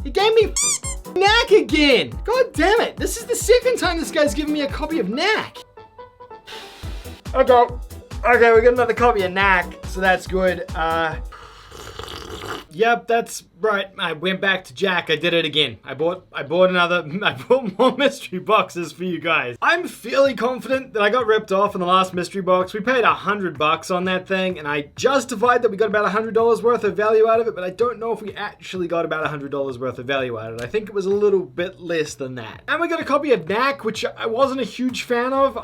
He gave me Knack again. God damn it. This is the second time this guy's given me a copy of Knack. Okay, we got another copy of Knack, so that's good. Yep, that's right. I went back to Jack. I did it again. I bought more mystery boxes for you guys. I'm fairly confident that I got ripped off in the last mystery box. We paid $100 on that thing, and I justified that we got about $100 worth of value out of it, but I don't know if we actually got about $100 worth of value out of it. I think it was a little bit less than that. And we got a copy of Knack, which I wasn't a huge fan of.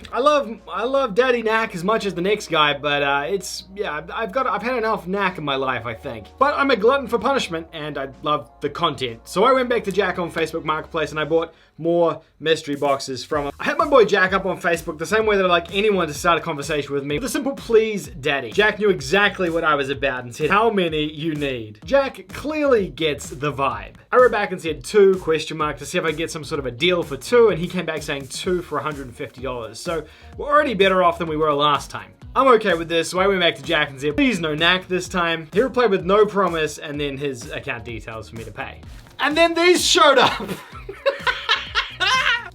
I love Daddy Knack as much as the next guy, but I've had enough Knack in my life, I think. But I'm a glutton for punishment, and I love the content. So I went back to Jack on Facebook Marketplace, and I bought more mystery boxes from him. I hit my boy Jack up on Facebook the same way that I like anyone to start a conversation with me. With a simple please, daddy. Jack knew exactly what I was about and said, how many you need? Jack clearly gets the vibe. I wrote back and said 2 ? To see if I could get some sort of a deal for 2, and he came back saying 2 for $150. So we're already better off than we were last time. I'm okay with this, so I went back to Jack and said, please no Knack this time. He replied with no promise and then his account details for me to pay. And then these showed up.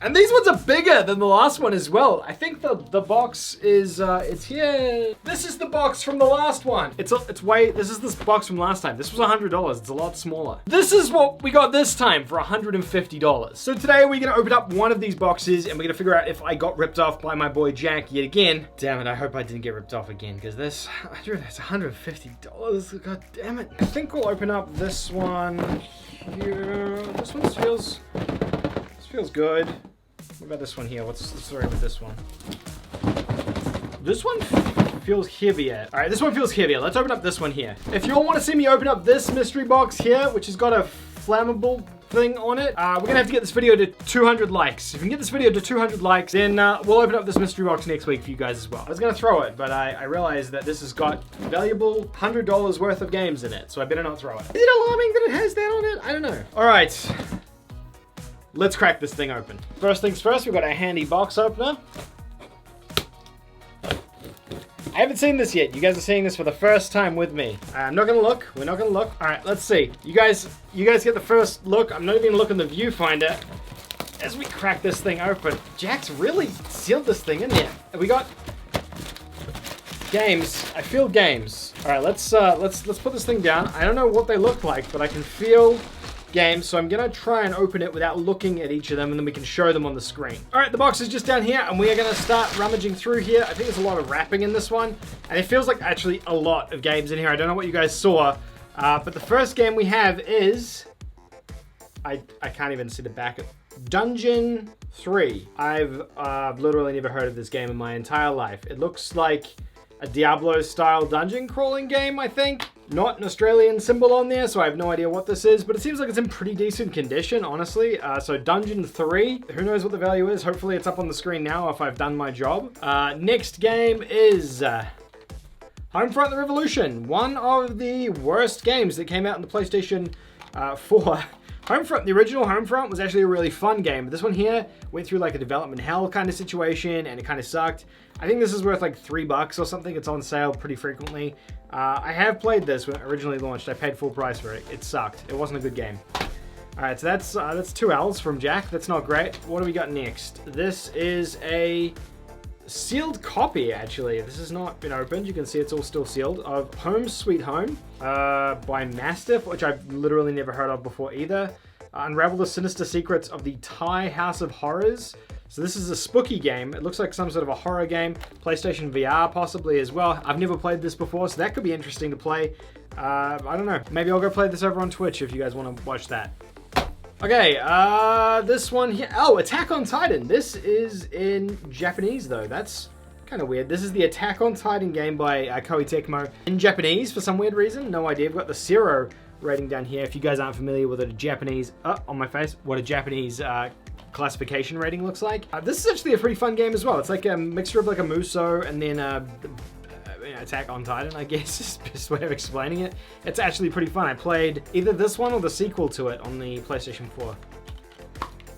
And these ones are bigger than the last one as well. I think the box is, it's here. This is the box from the last one. This is this box from last time. This was $100, it's a lot smaller. This is what we got this time for $150. So today we're gonna open up one of these boxes and we're gonna figure out if I got ripped off by my boy Jack yet again. Damn it, I hope I didn't get ripped off again, because that's $150, god damn it. I think we'll open up this one here. This one feels good. What about this one here? What's the story with this one? This one feels heavier. All right, this one feels heavier. Let's open up this one here. If you all want to see me open up this mystery box here, which has got a flammable thing on it, we're gonna have to get this video to 200 likes. If we can get this video to 200 likes, then we'll open up this mystery box next week for you guys as well. I was gonna throw it, but I realized that this has got valuable $100 worth of games in it, so I better not throw it. Is it alarming that it has that on it? I don't know. All right. Let's crack this thing open. First things first, we've got a handy box opener. I haven't seen this yet. You guys are seeing this for the first time with me. I'm not gonna look. We're not gonna look. All right, let's see. You guys get the first look. I'm not even gonna look in the viewfinder as we crack this thing open. Jack's really sealed this thing in there. We got games. I feel games. All right, let's put this thing down. I don't know what they look like, but I can feel games, so I'm gonna try and open it without looking at each of them, and then we can show them on the screen. All right, the box is just down here, and we are gonna start rummaging through here. I think there's a lot of wrapping in this one, and it feels like actually a lot of games in here. I don't know what you guys saw, but the first game we have is, I can't even see the back of Dungeon 3. I've literally never heard of this game in my entire life. It looks like a Diablo-style dungeon crawling game, I think. Not an Australian symbol on there, so I have no idea what this is, but it seems like it's in pretty decent condition, honestly. So Dungeon 3, who knows what the value is? Hopefully it's up on the screen now if I've done my job. Next game is Homefront: The Revolution, one of the worst games that came out in the PlayStation 4. Homefront, the original Homefront, was actually a really fun game, but this one here went through like a development hell kind of situation, and it kind of sucked. I think this is worth like $3 or something. It's on sale pretty frequently. I have played this when it originally launched. I paid full price for it. It sucked. It wasn't a good game. All right, so that's 2 L's from Jack. That's not great. What do we got next? This is a sealed copy, actually. This has not been opened. You can see it's all still sealed, of Home Sweet Home by Mastiff, which I've literally never heard of before either. Unravel the Sinister Secrets of the Thai House of Horrors. So this is a spooky game. It looks like some sort of a horror game. PlayStation VR possibly as well. I've never played this before, so that could be interesting to play. I don't know. Maybe I'll go play this over on Twitch if you guys want to watch that. Okay, this one here. Oh, Attack on Titan. This is in Japanese though. That's kind of weird. This is the Attack on Titan game by Koei Tecmo in Japanese for some weird reason. No idea. We've got the 0 rating down here. If you guys aren't familiar with what a Japanese, on my face, what a Japanese classification rating looks like. This is actually a pretty fun game as well. It's like a mixture of like a Muso and then Attack on Titan, I guess is the best way of explaining it. It's actually pretty fun. I played either this one or the sequel to it on the PlayStation 4.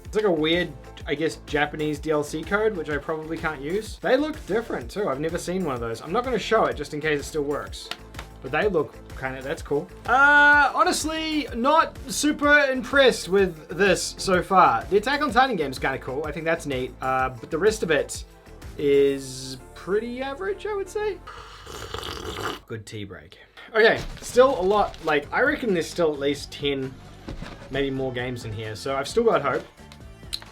It's like a weird, I guess, Japanese DLC code, which I probably can't use. They look different too. I've never seen one of those. I'm not going to show it just in case it still works. but they look kind of, that's cool. Honestly, not super impressed with this so far. The Attack on Titan game is kind of cool. I think that's neat. But the rest of it is pretty average, I would say. Good tea break. Okay, still a lot. Like, I reckon there's still at least 10, maybe more games in here. So I've still got hope.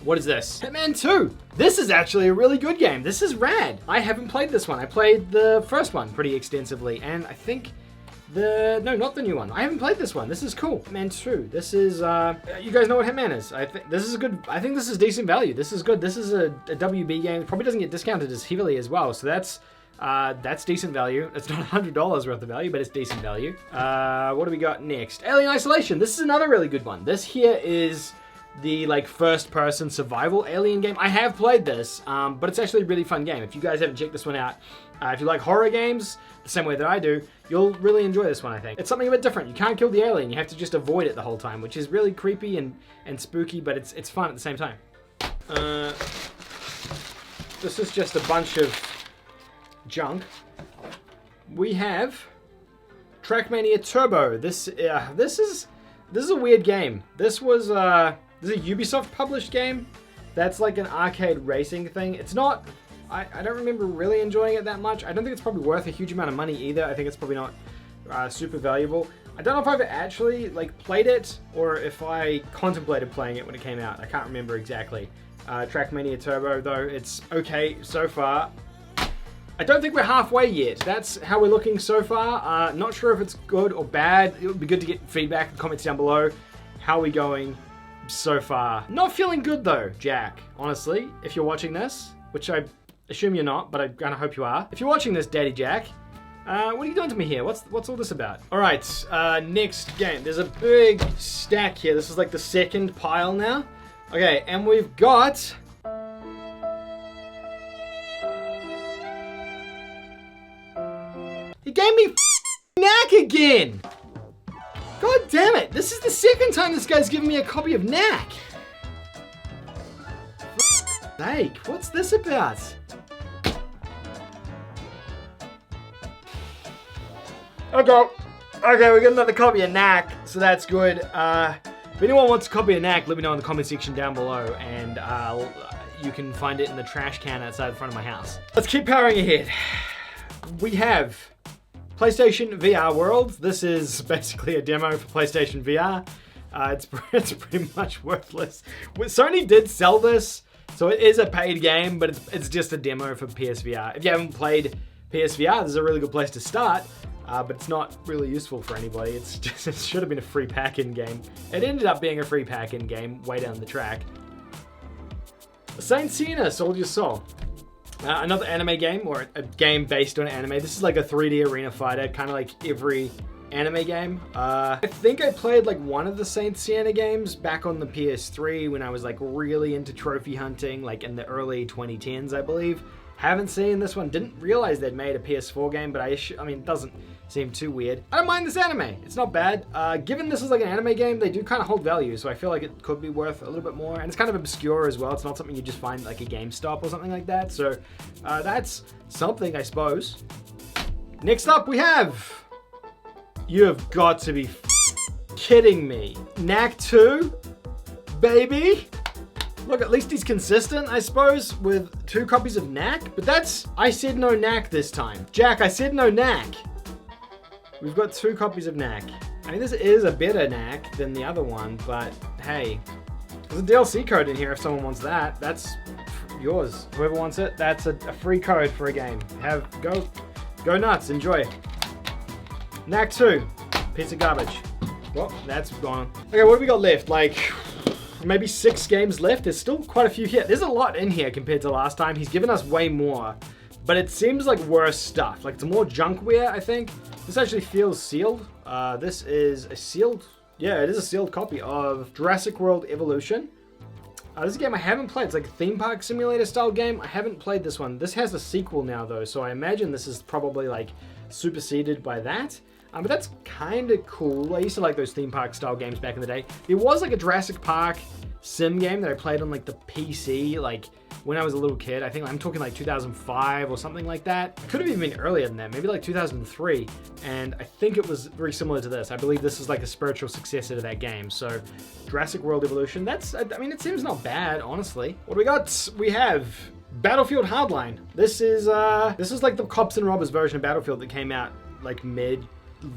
What is this? Hitman 2. This is actually a really good game. This is rad. I haven't played this one. I played the first one pretty extensively, and I think no, not the new one. I haven't played this one. This is cool. Hitman 2. This is, you guys know what Hitman is. I think this is good. I think this is decent value. This is good. This is a WB game. It probably doesn't get discounted as heavily as well, so that's decent value. It's not $100 worth of value, but it's decent value. What do we got next? Alien Isolation. This is another really good one. This here is the like first-person survival alien game. I have played this, but it's actually a really fun game. If you guys haven't checked this one out, if you like horror games the same way that I do, you'll really enjoy this one, I think. It's something a bit different. You can't kill the alien. You have to just avoid it the whole time, which is really creepy and spooky, but it's fun at the same time. This is just a bunch of junk. We have Trackmania Turbo. This is a weird game. This is a Ubisoft published game. That's like an arcade racing thing. It's not, I don't remember really enjoying it that much. I don't think it's probably worth a huge amount of money either. I think it's probably not super valuable. I don't know if I've actually like played it or if I contemplated playing it when it came out. I can't remember exactly. Trackmania Turbo though, it's okay so far. I don't think we're halfway yet. That's how we're looking so far. Not sure if it's good or bad. It would be good to get feedback in the comments down below. How are we going so far? Not feeling good though, Jack. Honestly, if you're watching this, which I assume you're not, but I kind of hope you are. If you're watching this, Daddy Jack, what are you doing to me here? What's all this about? All right, next game. There's a big stack here. This is like the second pile now. Okay, and we've got... He gave me Knack again! God damn it! This is the second time this guy's given me a copy of Knack! For sake, what's this about? Okay, we got another copy of Knack, so that's good. If anyone wants a copy of Knack, let me know in the comment section down below, and you can find it in the trash can outside the front of my house. Let's keep powering ahead. We have PlayStation VR World. This is basically a demo for PlayStation VR. It's pretty much worthless. Sony did sell this, so it is a paid game, but it's just a demo for PSVR. If you haven't played PSVR, this is a really good place to start, but it's not really useful for anybody. It's just, it should have been a free pack-in game. It ended up being a free pack-in game way down the track. Saint Seiya, Soldier's Soul. Another anime game, or a game based on anime. This is like a 3D arena fighter, kind of like every anime game. I think I played like one of the Saint Seiya games back on the PS3 when I was like really into trophy hunting, like in the early 2010s, I believe. Haven't seen this one, didn't realize they'd made a PS4 game, but I mean, it doesn't seem too weird. I don't mind this anime, it's not bad. Given this is like an anime game, they do kind of hold value, so I feel like it could be worth a little bit more, and it's kind of obscure as well. It's not something you just find like a GameStop or something like that, so that's something, I suppose. Next up we have, you have got to be kidding me, Knack 2, baby. Look, at least he's consistent, I suppose, with 2 copies of Knack, but that's, I said no Knack this time. Jack, I said no Knack. We've got 2 copies of Knack. I mean, this is a better Knack than the other one, but hey, there's a DLC code in here if someone wants that. That's yours. Whoever wants it, that's a free code for a game. Go nuts, enjoy. Knack 2, piece of garbage. Well, that's gone. Okay, what have we got left? Like, maybe 6 games left. There's still quite a few here. There's a lot in here compared to last time. He's given us way more, but it seems like worse stuff. Like, it's more junkware, I think. This actually feels sealed. This is a sealed, yeah, it is a sealed copy of Jurassic World Evolution. This is a game I haven't played. It's like a theme park simulator style game. I haven't played this one. This has a sequel now though, so I imagine this is probably like superseded by that. But that's kind of cool. I used to like those theme park style games back in the day. There was like a Jurassic Park sim game that I played on like the PC like when I was a little kid. I think I'm talking like 2005 or something like that. It could have even been earlier than that, maybe like 2003. And I think it was very similar to this. I believe this is like a spiritual successor to that game. So Jurassic World Evolution, I mean, it seems not bad, honestly. What do we got? We have Battlefield Hardline. This is like the cops and robbers version of Battlefield that came out like mid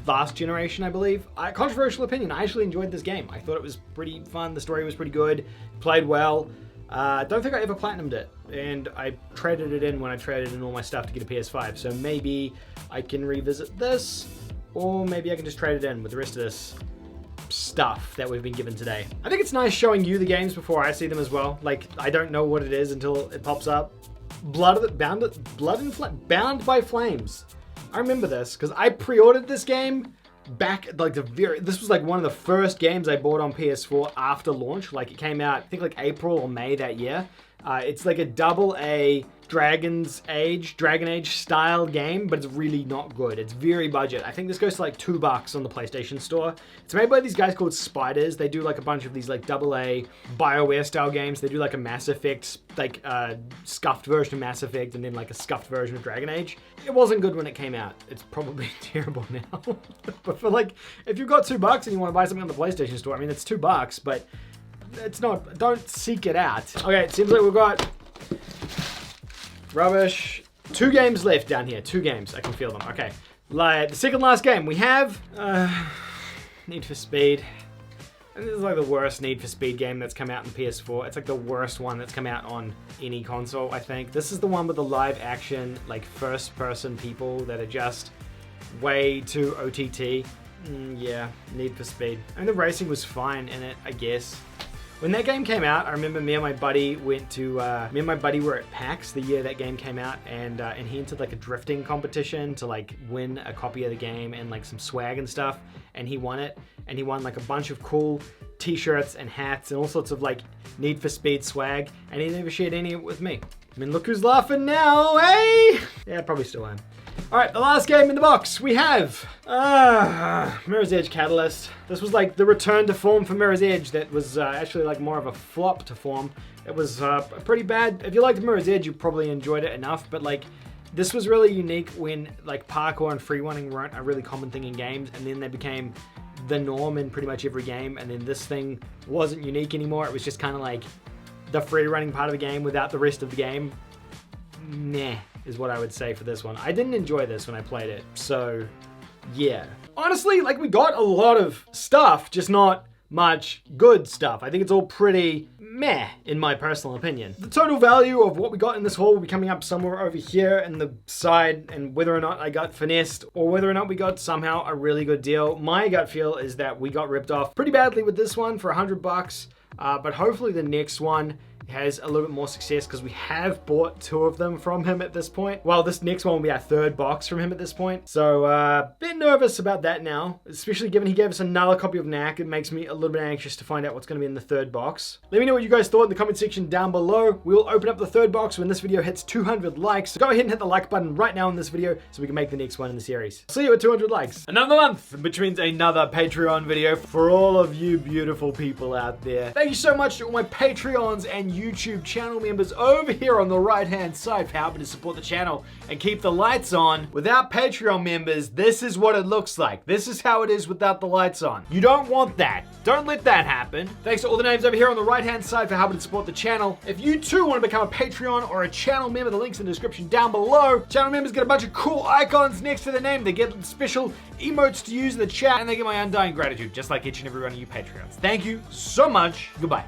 last generation, I believe. Controversial opinion, I actually enjoyed this game. I thought it was pretty fun. The story was pretty good, played well. Don't think I ever platinumed it, and I traded it in when I traded in all my stuff to get a PS5. So maybe I can revisit this, or maybe I can just trade it in with the rest of this stuff that we've been given today. I think it's nice showing you the games before I see them as well. Like, I don't know what it is until it pops up. Bound by Flames. I remember this because I pre-ordered this game back like this was like one of the first games I bought on PS4 after launch. Like, it came out I think like April or May that year. It's like a AA Dragon Age style game, but it's really not good. It's very budget. I think this goes to like $2 on the PlayStation Store. It's made by these guys called Spiders. They do like a bunch of these like AA BioWare style games. They do like a Mass Effect, like scuffed version of Mass Effect, and then like a scuffed version of Dragon Age. It wasn't good when it came out. It's probably terrible now. But for like, if you've got $2 and you want to buy something on the PlayStation Store, I mean, it's $2, but it's not, don't seek it out. Okay, it seems like we've got rubbish. 2 games left down here. 2 games. I can feel them. Okay. Like, the second last game, we have Need for Speed. And this is like the worst Need for Speed game that's come out in PS4. It's like the worst one that's come out on any console, I think. This is the one with the live action, like first-person people that are just way too OTT. Yeah, Need for Speed. I mean, the racing was fine in it, I guess. When that game came out, I remember me and my buddy were at PAX the year that game came out, and he entered like a drifting competition to like win a copy of the game and like some swag and stuff, and he won it, and he won like a bunch of cool t-shirts and hats and all sorts of like Need for Speed swag, and he never shared any of it with me. I mean, look who's laughing now, eh? Yeah, I probably still am. Alright, the last game in the box, we have Mirror's Edge Catalyst. This was like the return to form for Mirror's Edge that was actually like more of a flop to form. It was pretty bad. If you liked Mirror's Edge, you probably enjoyed it enough, but like, this was really unique when like parkour and free running weren't a really common thing in games, and then they became the norm in pretty much every game, and then this thing wasn't unique anymore. It was just kind of like the free running part of the game without the rest of the game. Meh, is what I would say for this one. I didn't enjoy this when I played it, so yeah. Honestly, like, we got a lot of stuff, just not much good stuff. I think it's all pretty meh, in my personal opinion. The total value of what we got in this haul will be coming up somewhere over here in the side, and whether or not I got finessed or whether or not we got somehow a really good deal. My gut feel is that we got ripped off pretty badly with this one for $100, but hopefully the next one has a little bit more success, because we have bought 2 of them from him at this point. Well, this next one will be our 3rd box from him at this point. So, bit nervous about that now, especially given he gave us another copy of Knack. It makes me a little bit anxious to find out what's going to be in the 3rd box. Let me know what you guys thought in the comment section down below. We'll open up the 3rd box when this video hits 200 likes. So go ahead and hit the like button right now in this video so we can make the next one in the series. See you at 200 likes. Another month, which means another Patreon video for all of you beautiful people out there. Thank you so much to all my Patreons and YouTube channel members over here on the right hand side for helping to support the channel and keep the lights on. Without Patreon members, this is what it looks like. This is how it is without the lights on. You don't want that. Don't let that happen. Thanks to all the names over here on the right hand side for helping to support the channel. If you too want to become a Patreon or a channel member, the link's in the description down below. Channel members get a bunch of cool icons next to their name. They get special emotes to use in the chat, and they get my undying gratitude, just like each and every one of you Patreons. Thank you so much. Goodbye.